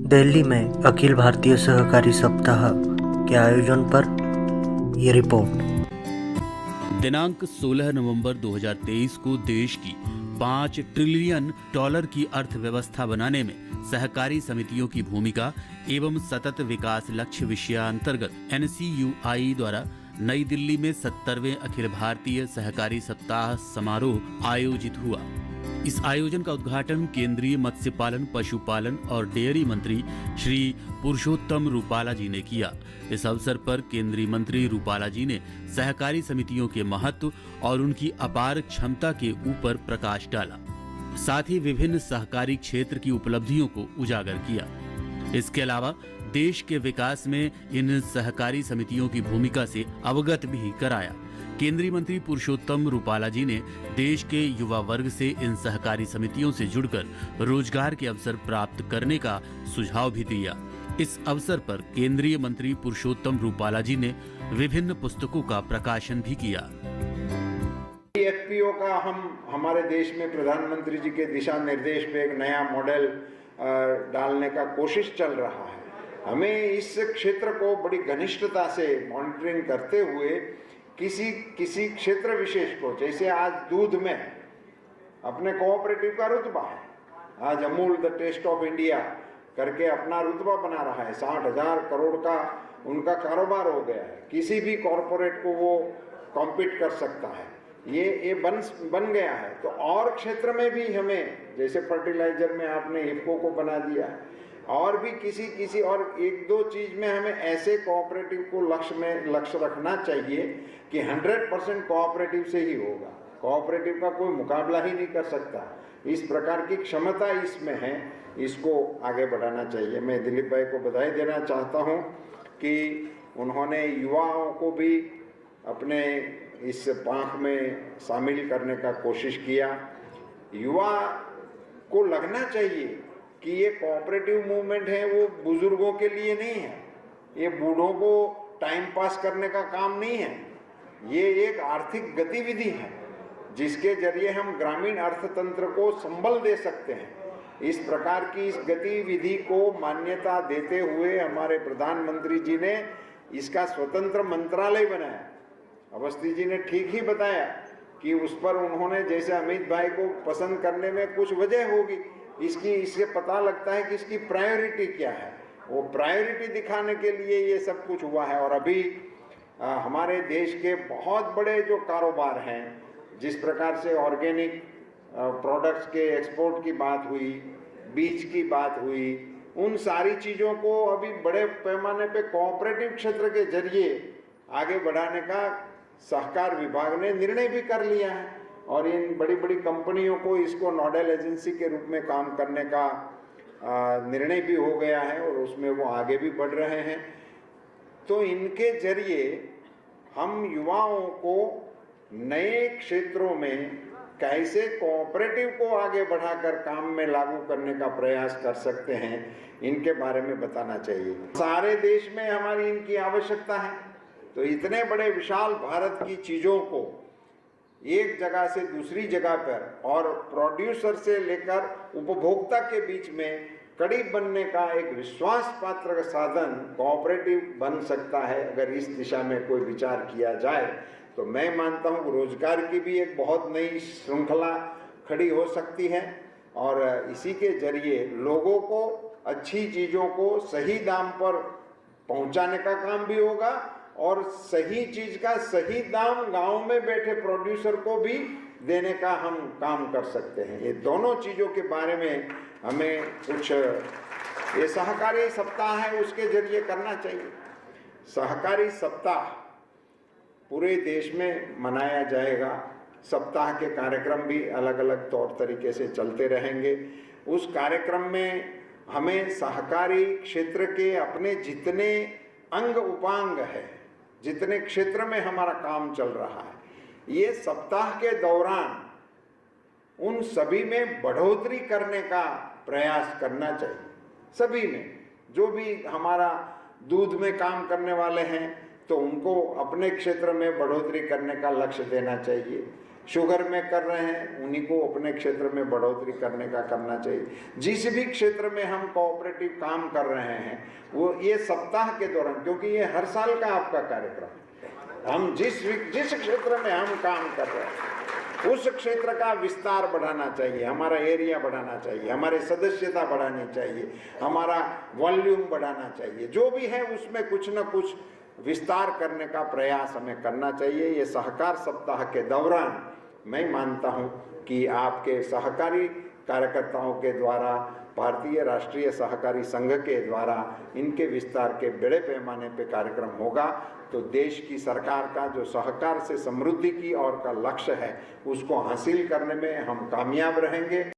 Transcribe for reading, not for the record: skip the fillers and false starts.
दिल्ली में अखिल भारतीय सहकारी सप्ताह के आयोजन पर ये रिपोर्ट। दिनांक 16 नवंबर 2023 को देश की 5 ट्रिलियन डॉलर की अर्थव्यवस्था बनाने में सहकारी समितियों की भूमिका एवं सतत विकास लक्ष्य विषयांतर्गत NCUI द्वारा नई दिल्ली में 70वें अखिल भारतीय सहकारी सप्ताह समारोह आयोजित हुआ। इस आयोजन का उद्घाटन केंद्रीय मत्स्य पालन, पशुपालन और डेयरी मंत्री श्री पुरुषोत्तम रूपाला जी ने किया। इस अवसर पर केंद्रीय मंत्री रूपाला जी ने सहकारी समितियों के महत्व और उनकी अपार क्षमता के ऊपर प्रकाश डाला। साथ ही विभिन्न सहकारी क्षेत्र की उपलब्धियों को उजागर किया। इसके अलावा देश के विकास में इन सहकारी समितियों की भूमिका से अवगत भी कराया। केंद्रीय मंत्री पुरुषोत्तम रूपाला जी ने देश के युवा वर्ग से इन सहकारी समितियों से जुड़कर रोजगार के अवसर प्राप्त करने का सुझाव भी दिया। इस अवसर पर केंद्रीय मंत्री पुरुषोत्तम रूपाला जी ने विभिन्न पुस्तकों का प्रकाशन भी किया। FPO का हमारे देश में प्रधानमंत्री जी के दिशा निर्देश पे एक नया मॉडल डालने का कोशिश चल रहा है। हमें इस क्षेत्र को बड़ी घनिष्ठता से मॉनिटरिंग करते हुए किसी क्षेत्र विशेष को, जैसे आज दूध में अपने कोऑपरेटिव का रुतबा है, आज Amul the taste of India करके अपना रुतबा बना रहा है, 60,000 करोड़ का उनका कारोबार हो गया है। किसी भी कॉरपोरेट को वो कॉम्पीट कर सकता है, ये बन गया है। तो और क्षेत्र में भी हमें, जैसे फर्टिलाइजर में आपने इफको को बना दिया है, और भी किसी और एक दो चीज में हमें ऐसे कोऑपरेटिव को लक्ष्य रखना चाहिए कि 100% कोऑपरेटिव से ही होगा। कोऑपरेटिव का कोई मुकाबला ही नहीं कर सकता। इस प्रकार की क्षमता इसमें है, इसको आगे बढ़ाना चाहिए। मैं दिलीप भाई को बधाई देना चाहता हूं कि उन्होंने युवाओं को भी अपने इस पांख में शामिल करने का कोशिश किया। युवा को लगना चाहिए कि ये कोऑपरेटिव मूवमेंट है वो बुजुर्गों के लिए नहीं है, ये बूढ़ों को टाइम पास करने का काम नहीं है, ये एक आर्थिक गतिविधि है जिसके जरिए हम ग्रामीण अर्थतंत्र को संबल दे सकते हैं। इस प्रकार की इस गतिविधि को मान्यता देते हुए हमारे प्रधानमंत्री जी ने इसका स्वतंत्र मंत्रालय बनाया। अवस्थी जी ने ठीक ही बताया कि उस पर उन्होंने, जैसे अमित भाई को पसंद करने में कुछ वजह होगी, इससे पता लगता है कि इसकी प्रायोरिटी क्या है। वो प्रायोरिटी दिखाने के लिए ये सब कुछ हुआ है। और अभी हमारे देश के बहुत बड़े जो कारोबार हैं, जिस प्रकार से ऑर्गेनिक प्रोडक्ट्स के एक्सपोर्ट की बात हुई, बीज की बात हुई, उन सारी चीज़ों को अभी बड़े पैमाने पे कोऑपरेटिव क्षेत्र के जरिए आगे बढ़ाने का सहकार विभाग ने निर्णय भी कर लिया है। और इन बड़ी बड़ी कंपनियों को इसको नोडल एजेंसी के रूप में काम करने का निर्णय भी हो गया है और उसमें वो आगे भी बढ़ रहे हैं। तो इनके जरिए हम युवाओं को नए क्षेत्रों में कैसे कोऑपरेटिव को आगे बढ़ाकर काम में लागू करने का प्रयास कर सकते हैं, इनके बारे में बताना चाहिए। सारे देश में हमारी इनकी आवश्यकता है। तो इतने बड़े विशाल भारत की चीज़ों को एक जगह से दूसरी जगह पर और प्रोड्यूसर से लेकर उपभोक्ता के बीच में कड़ी बनने का एक विश्वास पात्र साधन कोऑपरेटिव बन सकता है। अगर इस दिशा में कोई विचार किया जाए तो मैं मानता हूँ रोजगार की भी एक बहुत नई श्रृंखला खड़ी हो सकती है और इसी के जरिए लोगों को अच्छी चीज़ों को सही दाम पर पहुँचाने का काम भी होगा और सही चीज का सही दाम गांव में बैठे प्रोड्यूसर को भी देने का हम काम कर सकते हैं। ये दोनों चीजों के बारे में हमें कुछ, ये सहकारी सप्ताह है उसके जरिए करना चाहिए। सहकारी सप्ताह पूरे देश में मनाया जाएगा। सप्ताह के कार्यक्रम भी अलग अलग तौर तरीके से चलते रहेंगे। उस कार्यक्रम में हमें सहकारी क्षेत्र के अपने जितने अंग उपांग है, जितने क्षेत्र में हमारा काम चल रहा है, ये सप्ताह के दौरान उन सभी में बढ़ोतरी करने का प्रयास करना चाहिए। सभी में, जो भी हमारा दूध में काम करने वाले हैं तो उनको अपने क्षेत्र में बढ़ोतरी करने का लक्ष्य देना चाहिए। शुगर में कर रहे हैं उन्हीं को अपने क्षेत्र में बढ़ोतरी करने का करना चाहिए। जिस भी क्षेत्र में हम कोऑपरेटिव काम कर रहे हैं वो ये सप्ताह के दौरान, क्योंकि ये हर साल का आपका कार्यक्रम, हम जिस क्षेत्र में हम काम कर रहे हैं उस क्षेत्र का विस्तार बढ़ाना चाहिए, हमारा एरिया बढ़ाना चाहिए, हमारे सदस्यता बढ़ानी चाहिए, हमारा वॉल्यूम बढ़ाना चाहिए। जो भी है उसमें कुछ न कुछ विस्तार करने का प्रयास हमें करना चाहिए। ये सहकार सप्ताह के दौरान मैं मानता हूं कि आपके सहकारी कार्यकर्ताओं के द्वारा, भारतीय राष्ट्रीय सहकारी संघ के द्वारा इनके विस्तार के बड़े पैमाने पे कार्यक्रम होगा तो देश की सरकार का जो सहकार से समृद्धि की ओर का लक्ष्य है उसको हासिल करने में हम कामयाब रहेंगे।